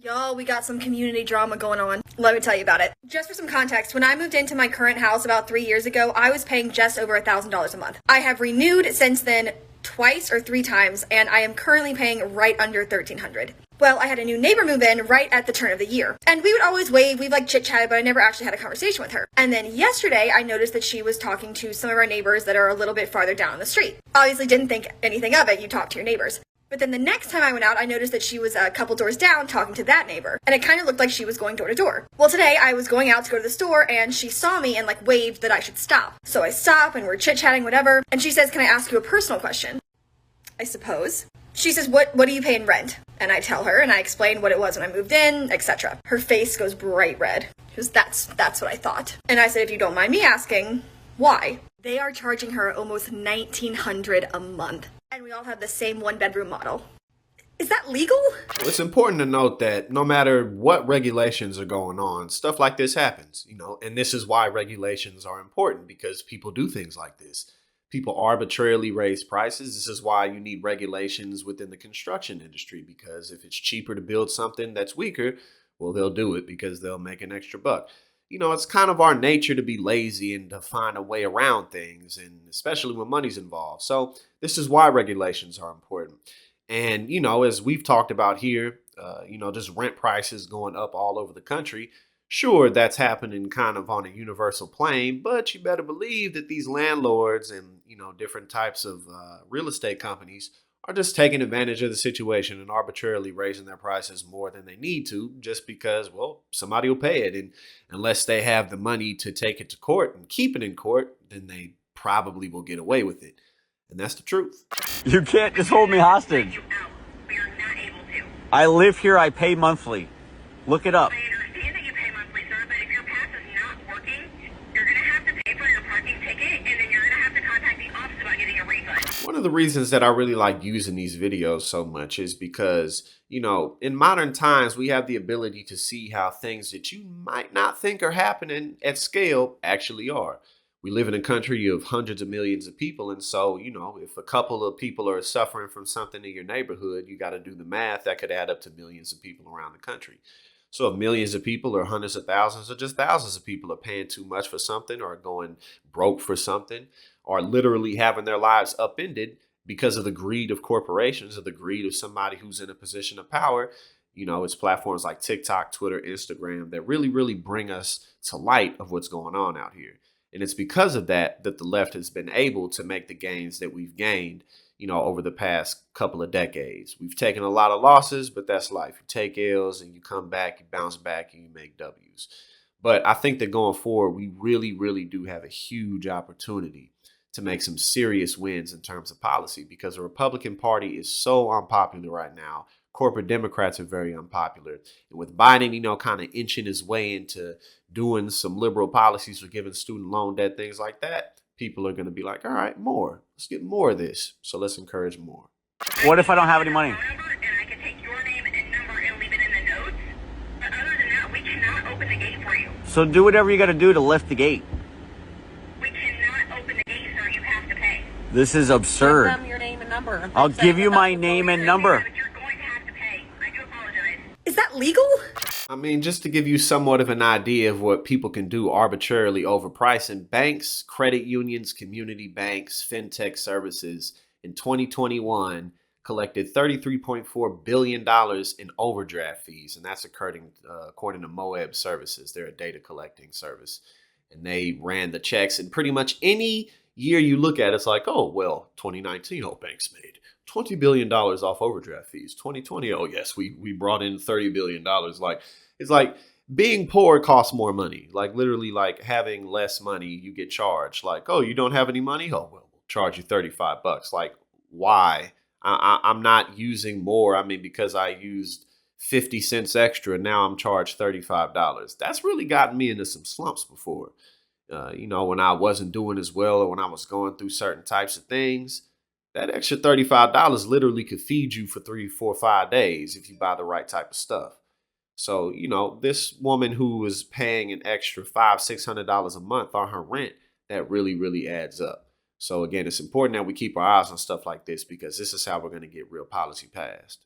Y'all, we got some community drama going on. Let me tell you about it. Just for some context, when I moved into my current house about 3 years ago, I was paying just over $1,000 a month. I have renewed since then twice or three times, and I am currently paying right under $1,300. Well, I had a new neighbor move in right at the turn of the year. And we would always wave, we'd like chit-chatted, but I never actually had a conversation with her. And then yesterday, I noticed that she was talking to some of our neighbors that are a little bit farther down the street. Obviously didn't think anything of it, you talk to your neighbors. But then the next time I went out, I noticed that she was a couple doors down talking to that neighbor. And it kind of looked like she was going door to door. Well, today I was going out to go to the store and she saw me and like waved that I should stop. So I stop and we're chit-chatting, whatever. And she says, "Can I ask you a personal question?" I suppose. She says, what do you pay in rent? And I tell her and I explain what it was when I moved in, etc. Her face goes bright red. She goes, that's what I thought. And I said, "If you don't mind me asking, why?" They are charging her almost $1,900 a month. And we all have the same one-bedroom model. Is that legal? Well, it's important to note that no matter what regulations are going on, stuff like this happens, and this is why regulations are important, because people do things like this. People arbitrarily raise prices. This is why you need regulations within the construction industry, because if it's cheaper to build something that's weaker, well, they'll do it because they'll make an extra buck. It's kind of our nature to be lazy and to find a way around things, and especially when money's involved. So this is why regulations are important. And, as we've talked about here, just rent prices going up all over the country. Sure, that's happening kind of on a universal plane, but you better believe that these landlords and, different types of real estate companies are just taking advantage of the situation and arbitrarily raising their prices more than they need to, just because, well, somebody will pay it. And unless they have the money to take it to court and keep it in court, then they probably will get away with it. And that's the truth. You can't just hold me hostage. We are not able to. I live here. I pay monthly. Look it up. I understand that you pay monthly, sir, but if your pass is not working, you're going to have to pay for your parking ticket, and then you're going to have to contact the office about getting a refund. One of the reasons that I really like using these videos so much is because, in modern times, we have the ability to see how things that you might not think are happening at scale actually are. We live in a country of hundreds of millions of people. And so, if a couple of people are suffering from something in your neighborhood, you got to do the math. That could add up to millions of people around the country. So if millions of people or hundreds of thousands or just thousands of people are paying too much for something or going broke for something or literally having their lives upended because of the greed of corporations or the greed of somebody who's in a position of power, it's platforms like TikTok, Twitter, Instagram that really, really bring us to light of what's going on out here. And it's because of that the left has been able to make the gains that we've gained, over the past couple of decades. We've taken a lot of losses, but that's life. You take L's and you come back, you bounce back, and you make W's. But I think that going forward, we really, really do have a huge opportunity to make some serious wins in terms of policy, because the Republican Party is so unpopular right now. Corporate Democrats are very unpopular. And with Biden, kind of inching his way into doing some liberal policies for giving student loan debt, things like that, people are going to be like, all right, more. Let's get more of this. So let's encourage more. What if I don't have any money? And I can take your name and number and leave it in the notes. But other than that, we cannot open the gate for you. So do whatever you got to do to lift the gate. We cannot open the gate, sir. You have to pay. This is absurd. Give them your name and number. I'll give you my name and number. But you're going to have to pay. I do apologize. Is that legal? I mean, just to give you somewhat of an idea of what people can do arbitrarily overpricing, banks, credit unions, community banks, fintech services in 2021 collected $33.4 billion in overdraft fees. And that's according to Moab Services. They're a data collecting service. And they ran the checks. And pretty much any year you look at, it's like, oh, well, 2019, banks made $20 billion off overdraft fees. 2020, oh, yes, we brought in $30 billion. It's like being poor costs more money. Like literally like having less money, you get charged. Like, oh, you don't have any money? Oh, well, we'll charge you $35. Like, why? I'm not using more. I mean, because I used 50 cents extra, now I'm charged $35. That's really gotten me into some slumps before. When I wasn't doing as well or when I was going through certain types of things, that extra $35 literally could feed you for 3, 4, 5 days if you buy the right type of stuff. So, this woman who was paying an extra $500-$600 a month on her rent, that really, really adds up. So again, it's important that we keep our eyes on stuff like this, because this is how we're going to get real policy passed.